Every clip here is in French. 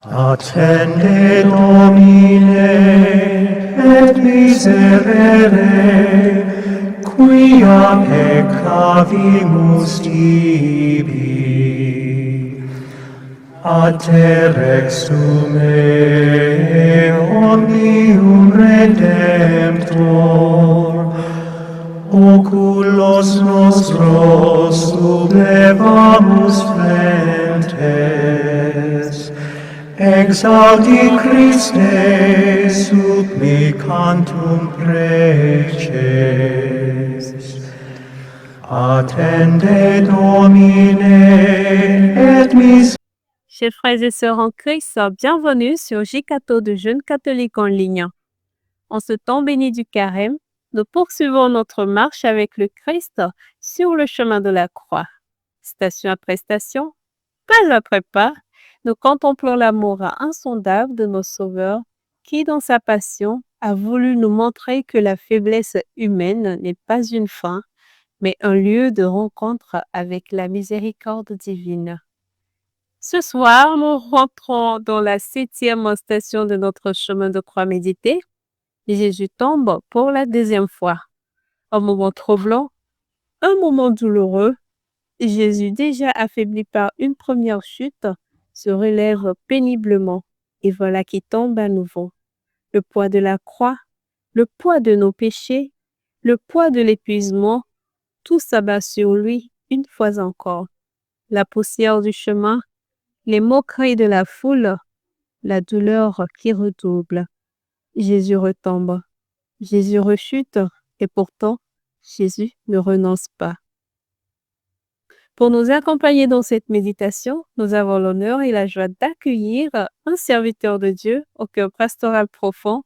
Attende Domine, et miserere, quia peccavimus tibi. A te rexume omnium Redemptor, oculos nostros sublevamus flentes, exaudi Christe supplicantum preces. Attende Domine, et mis. Chers frères et sœurs en Christ, bienvenue sur J-Cato de Jeunes catholiques en ligne. En ce temps béni du Carême, nous poursuivons notre marche avec le Christ sur le chemin de la croix. Station après station, pas après pas, nous contemplons l'amour insondable de nos sauveurs qui, dans sa passion, a voulu nous montrer que la faiblesse humaine n'est pas une fin, mais un lieu de rencontre avec la miséricorde divine. Ce soir, nous rentrons dans la 7e station de notre chemin de croix médité. Jésus tombe pour la 2e fois. Un moment troublant, un moment douloureux. Jésus, déjà affaibli par une première chute, se relève péniblement et voilà qu'il tombe à nouveau. Le poids de la croix, le poids de nos péchés, le poids de l'épuisement, tout s'abat sur lui une fois encore. La poussière du chemin, les moqueries de la foule, la douleur qui redouble. Jésus retombe, Jésus rechute, et pourtant, Jésus ne renonce pas. Pour nous accompagner dans cette méditation, nous avons l'honneur et la joie d'accueillir un serviteur de Dieu au cœur pastoral profond,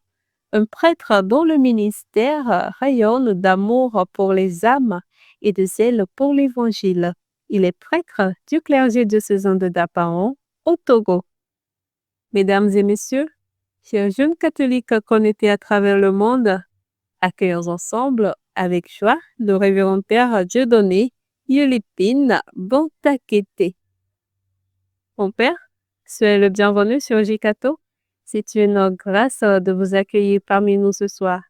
un prêtre dont le ministère rayonne d'amour pour les âmes et de zèle pour l'Évangile. Il est prêtre du clergé diocésain de Dapaon, au Togo. Mesdames et messieurs, chers jeunes catholiques connectés à travers le monde, accueillons ensemble avec joie le révérend Père Dieudonné Yulipine Bontakete. Mon Père, soyez le bienvenu sur J-Cato. C'est une grâce de vous accueillir parmi nous ce soir.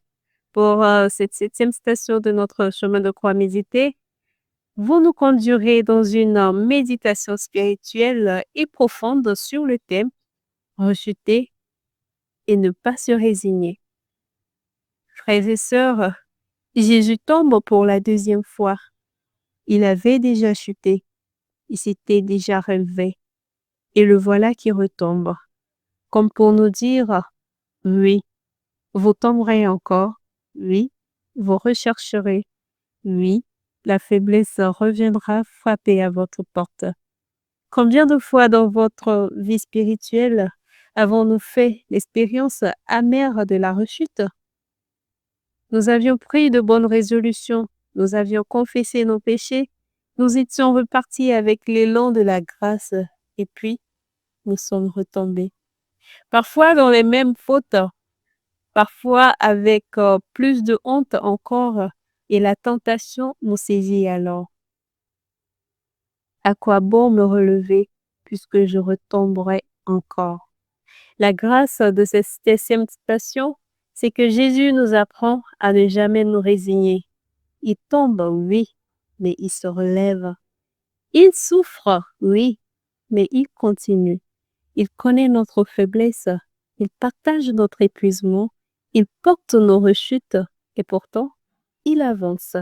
Pour cette 7e station de notre chemin de croix médité, vous nous conduirez dans une méditation spirituelle et profonde sur le thème « Rechuter et ne pas se résigner ». Frères et sœurs, Jésus tombe pour la 2e fois. Il avait déjà chuté, il s'était déjà relevé, et le voilà qui retombe, comme pour nous dire « Oui, vous tomberez encore, oui, vous rechercherez, oui, la faiblesse reviendra frapper à votre porte. » Combien de fois dans votre vie spirituelle avons-nous fait l'expérience amère de la rechute? Nous avions pris de bonnes résolutions, nous avions confessé nos péchés, nous étions repartis avec l'élan de la grâce et puis nous sommes retombés. Parfois dans les mêmes fautes, parfois avec plus de honte encore et la tentation nous saisit alors. À quoi bon me relever puisque je retomberai encore? La grâce de cette 7e station, c'est que Jésus nous apprend à ne jamais nous résigner. Il tombe, oui, mais il se relève. Il souffre, oui, mais il continue. Il connaît notre faiblesse, il partage notre épuisement, il porte nos rechutes et pourtant, il avance.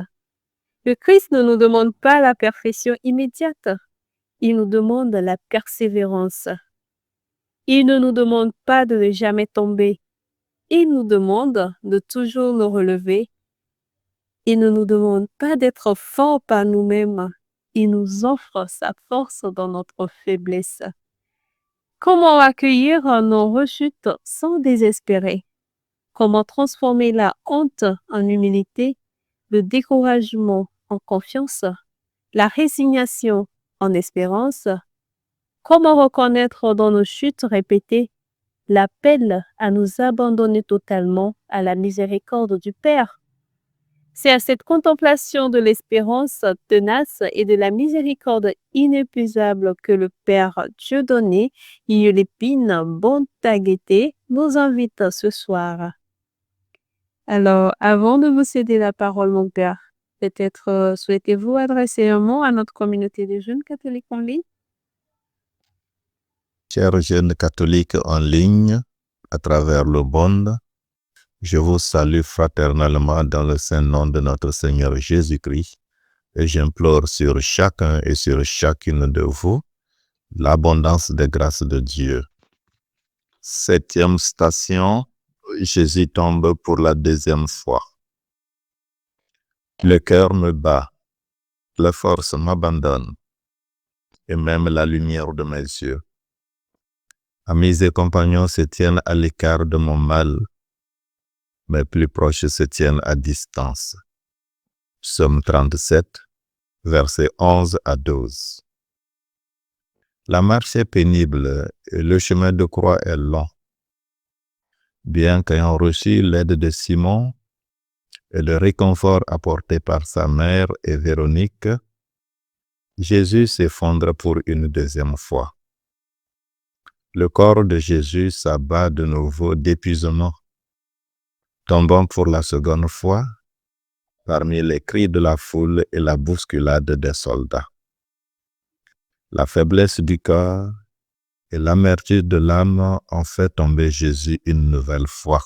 Le Christ ne nous demande pas la perfection immédiate, il nous demande la persévérance. Il ne nous demande pas de ne jamais tomber, il nous demande de toujours nous relever. Il ne nous demande pas d'être forts par nous-mêmes, il nous offre sa force dans notre faiblesse. Comment accueillir nos rechutes sans désespérer? Comment transformer la honte en humilité, le découragement en confiance, la résignation en espérance? Comment reconnaître dans nos chutes répétées l'appel à nous abandonner totalement à la miséricorde du Père? C'est à cette contemplation de l'espérance tenace et de la miséricorde inépuisable que le Père Dieudonné, Lépine Bontagueté, nous invite ce soir. Alors, avant de vous céder la parole, mon Père, peut-être souhaitez-vous adresser un mot à notre communauté de jeunes catholiques en ligne? Chers jeunes catholiques en ligne, à travers le monde, je vous salue fraternellement dans le saint nom de notre Seigneur Jésus-Christ et j'implore sur chacun et sur chacune de vous l'abondance des grâces de Dieu. 7e station, Jésus tombe pour la 2e fois. Le cœur me bat, la force m'abandonne et même la lumière de mes yeux. Amis et compagnons se tiennent à l'écart de mon mal, mes plus proches se tiennent à distance. Psaume 37, versets 11 à 12. La marche est pénible et le chemin de croix est long. Bien qu'ayant reçu l'aide de Simon et le réconfort apporté par sa mère et Véronique, Jésus s'effondre pour une 2e fois. Le corps de Jésus s'abat de nouveau d'épuisement, tombant pour la 2e fois parmi les cris de la foule et la bousculade des soldats. La faiblesse du corps et l'amertume de l'âme ont fait tomber Jésus une nouvelle fois.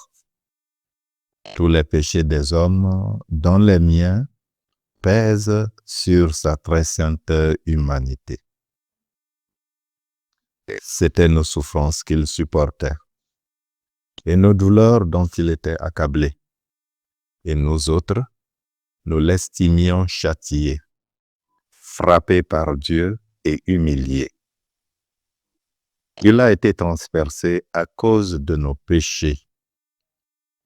Tous les péchés des hommes, dont les miens, pèsent sur sa très sainte humanité. C'étaient nos souffrances qu'il supportait et nos douleurs dont il était accablé. Et nous autres, nous l'estimions châtié, frappé par Dieu et humilié. Il a été transpercé à cause de nos péchés,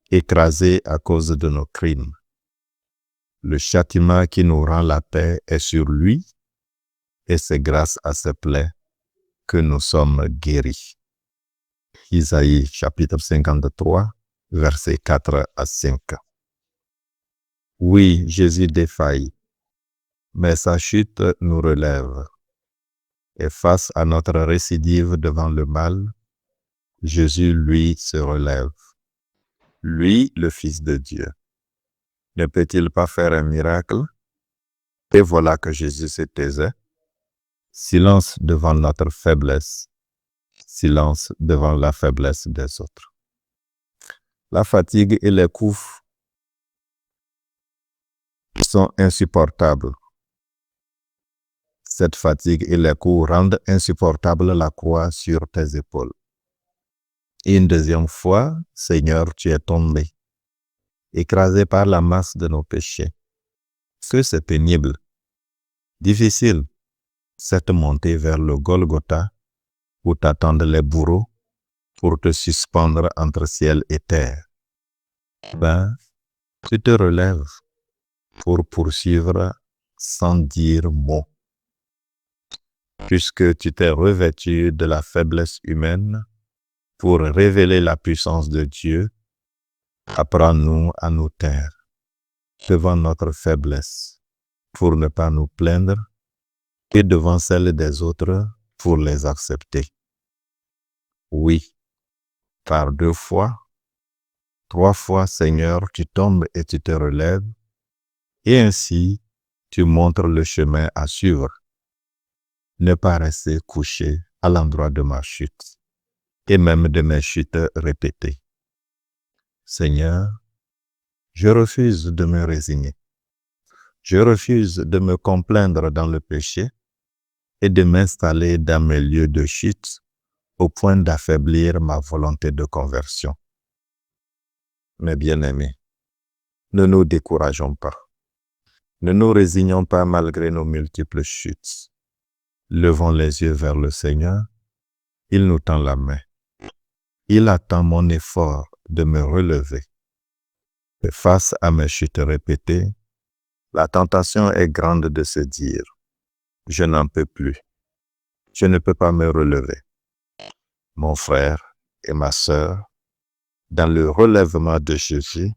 écrasé à cause de nos crimes. Le châtiment qui nous rend la paix est sur lui, et c'est grâce à ses plaies que nous sommes guéris. Isaïe chapitre 53, versets 4 à 5. Oui, Jésus défaillit, mais sa chute nous relève. Et face à notre récidive devant le mal, Jésus, lui, se relève. Lui, le Fils de Dieu. Ne peut-il pas faire un miracle? Et voilà que Jésus se taisait. Silence devant notre faiblesse. Silence devant la faiblesse des autres. La fatigue et les coups sont insupportables. Cette fatigue et les coups rendent insupportable la croix sur tes épaules. Et une 2e fois, Seigneur, tu es tombé, écrasé par la masse de nos péchés. Que c'est pénible, difficile, cette montée vers le Golgotha où t'attendent les bourreaux pour te suspendre entre ciel et terre. Tu te relèves pour poursuivre sans dire mot. Puisque tu t'es revêtu de la faiblesse humaine pour révéler la puissance de Dieu, apprends-nous à nous taire devant notre faiblesse pour ne pas nous plaindre et devant celle des autres pour les accepter. Oui, par 2 fois, 3 fois, Seigneur, tu tombes et tu te relèves, et ainsi tu montres le chemin à suivre. Ne pas rester couché à l'endroit de ma chute, et même de mes chutes répétées. Seigneur, je refuse de me résigner. Je refuse de me complaindre dans le péché et de m'installer dans mes lieux de chute au point d'affaiblir ma volonté de conversion. Mes bien-aimés, ne nous décourageons pas. Ne nous résignons pas malgré nos multiples chutes. Levons les yeux vers le Seigneur. Il nous tend la main. Il attend mon effort de me relever. Et face à mes chutes répétées, la tentation est grande de se dire « Je n'en peux plus. Je ne peux pas me relever. » Mon frère et ma sœur, dans le relèvement de Jésus,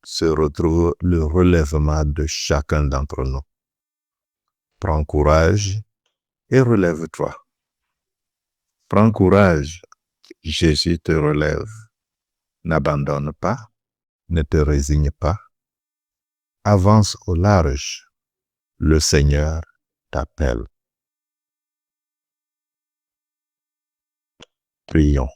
se retrouve le relèvement de chacun d'entre nous. Prends courage et relève-toi. Prends courage, Jésus te relève. N'abandonne pas, ne te résigne pas. Avance au large, le Seigneur t'appelle. Prions.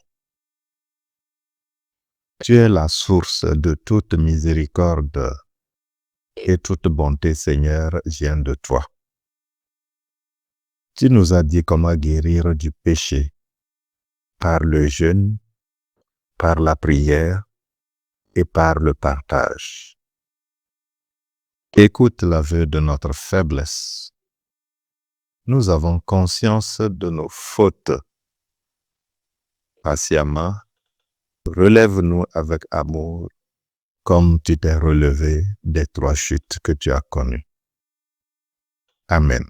Tu es la source de toute miséricorde et toute bonté, Seigneur, vient de toi. Tu nous as dit comment guérir du péché par le jeûne, par la prière et par le partage. Écoute l'aveu de notre faiblesse. Nous avons conscience de nos fautes. Patiemment, relève-nous avec amour, comme tu t'es relevé des 3 chutes que tu as connues. Amen.